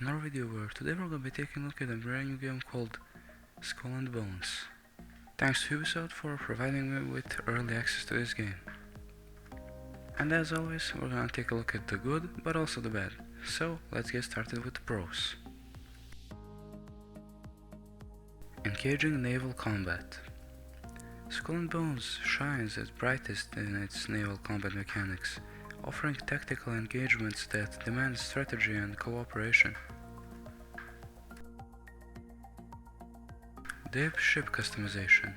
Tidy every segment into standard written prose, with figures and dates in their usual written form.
another video where today we're gonna be taking a look at a brand new game called Skull and Bones. Thanks to Ubisoft for providing me with early access to this game. And as always, we're gonna take a look at the good, but also the bad. So let's get started with the pros. Engaging naval combat. Skull and Bones shines at brightest in its naval combat mechanics, offering tactical engagements that demand strategy and cooperation. Deep ship customization.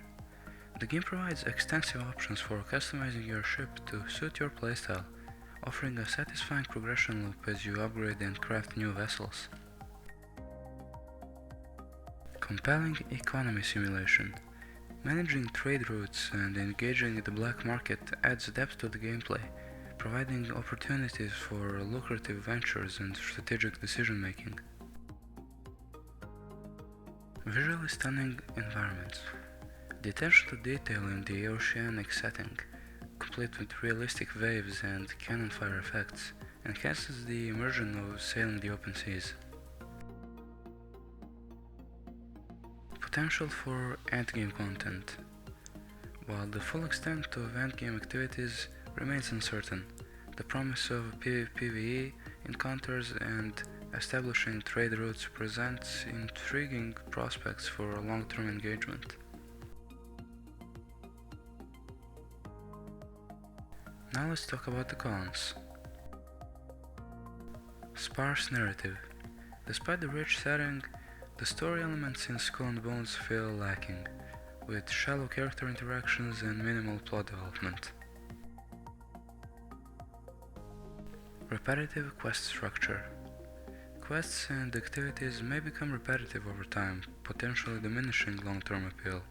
The game provides extensive options for customizing your ship to suit your playstyle, offering a satisfying progression loop as you upgrade and craft new vessels. Compelling economy simulation. Managing trade routes and engaging the black market adds depth to the gameplay, providing opportunities for lucrative ventures and strategic decision-making. Visually stunning environments. The attention to detail in the oceanic setting, complete with realistic waves and cannon fire effects, enhances the immersion of sailing the open seas. Potential for endgame content. While the full extent of endgame activities remains uncertain, the promise of PvE encounters and establishing trade routes presents intriguing prospects for long-term engagement. Now let's talk about the cons. Sparse narrative. Despite the rich setting, the story elements in Skull and Bones feel lacking, with shallow character interactions and minimal plot development. Repetitive quest structure. Quests and activities may become repetitive over time, potentially diminishing long-term appeal.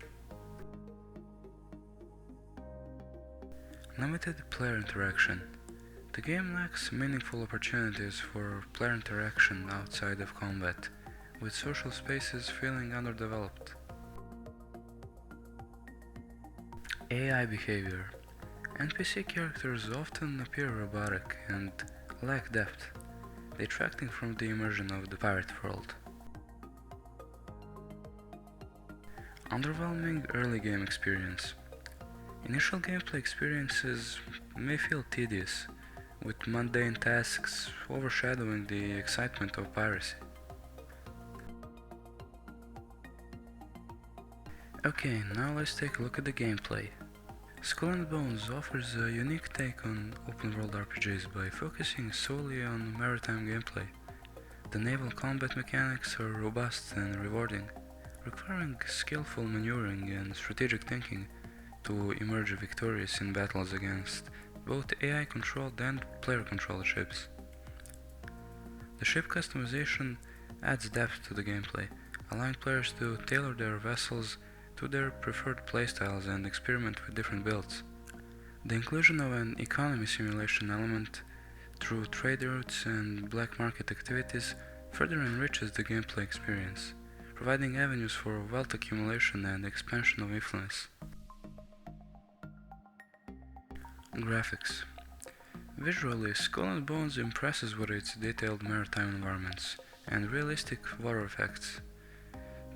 Limited player interaction. The game lacks meaningful opportunities for player interaction outside of combat, with social spaces feeling underdeveloped. AI behavior. NPC characters often appear robotic and lack depth, detracting from the immersion of the pirate world. Underwhelming early game experience. Initial gameplay experiences may feel tedious, with mundane tasks overshadowing the excitement of piracy. Okay, now let's take a look at the gameplay. Skull and Bones offers a unique take on open-world RPGs by focusing solely on maritime gameplay. The naval combat mechanics are robust and rewarding, requiring skillful maneuvering and strategic thinking to emerge victorious in battles against both AI-controlled and player-controlled ships. The ship customization adds depth to the gameplay, allowing players to tailor their vessels to their preferred playstyles and experiment with different builds. The inclusion of an economy simulation element through trade routes and black market activities further enriches the gameplay experience, providing avenues for wealth accumulation and expansion of influence. Graphics. Visually, Skull and Bones impresses with its detailed maritime environments and realistic water effects.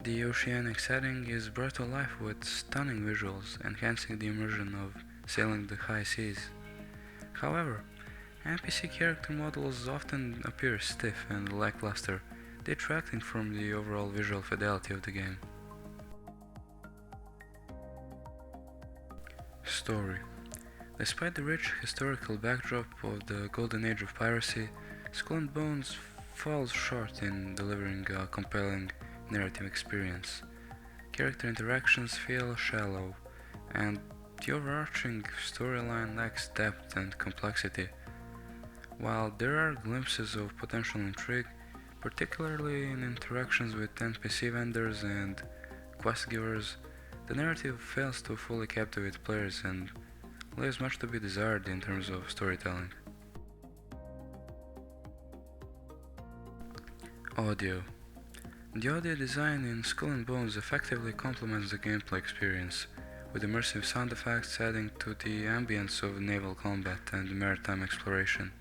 The oceanic setting is brought to life with stunning visuals, enhancing the immersion of sailing the high seas. However, NPC character models often appear stiff and lackluster, detracting from the overall visual fidelity of the game. Story. Despite the rich historical backdrop of the Golden Age of Piracy, Skull and Bones falls short in delivering a compelling narrative experience. Character interactions feel shallow, and the overarching storyline lacks depth and complexity. While there are glimpses of potential intrigue, particularly in interactions with NPC vendors and quest givers, the narrative fails to fully captivate players and leaves much to be desired in terms of storytelling. Audio. The audio design in Skull and Bones effectively complements the gameplay experience, with immersive sound effects adding to the ambience of naval combat and maritime exploration.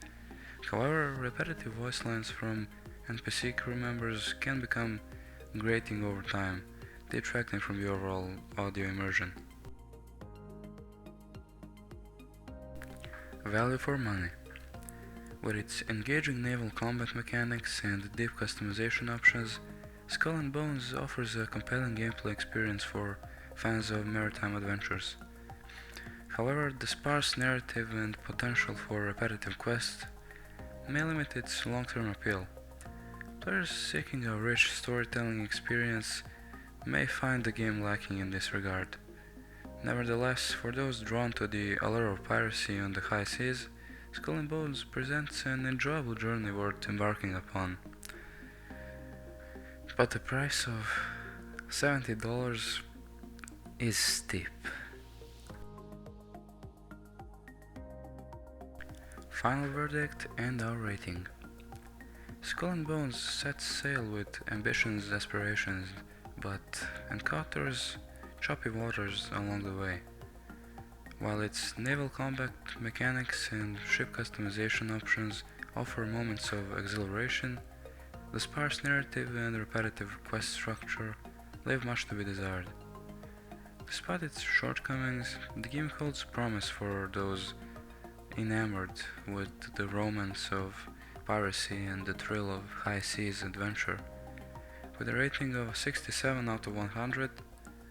However, repetitive voice lines from NPC crew members can become grating over time, detracting from the overall audio immersion. Value for money. With its engaging naval combat mechanics and deep customization options, Skull and Bones offers a compelling gameplay experience for fans of maritime adventures. However, the sparse narrative and potential for repetitive quests may limit its long-term appeal. Players seeking a rich storytelling experience may find the game lacking in this regard. Nevertheless, for those drawn to the allure of piracy on the high seas, Skull and Bones presents an enjoyable journey worth embarking upon. But the price of $70 is steep. Final verdict and our rating. Skull and Bones sets sail with ambitions, aspirations, but encounters choppy waters along the way. While its naval combat mechanics and ship customization options offer moments of exhilaration, the sparse narrative and repetitive quest structure leave much to be desired. Despite its shortcomings, the game holds promise for those enamored with the romance of piracy and the thrill of high seas adventure. With a rating of 67 out of 100,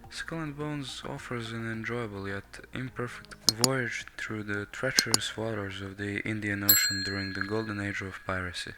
Skull and Bones offers an enjoyable yet imperfect voyage through the treacherous waters of the Indian Ocean during the Golden Age of Piracy.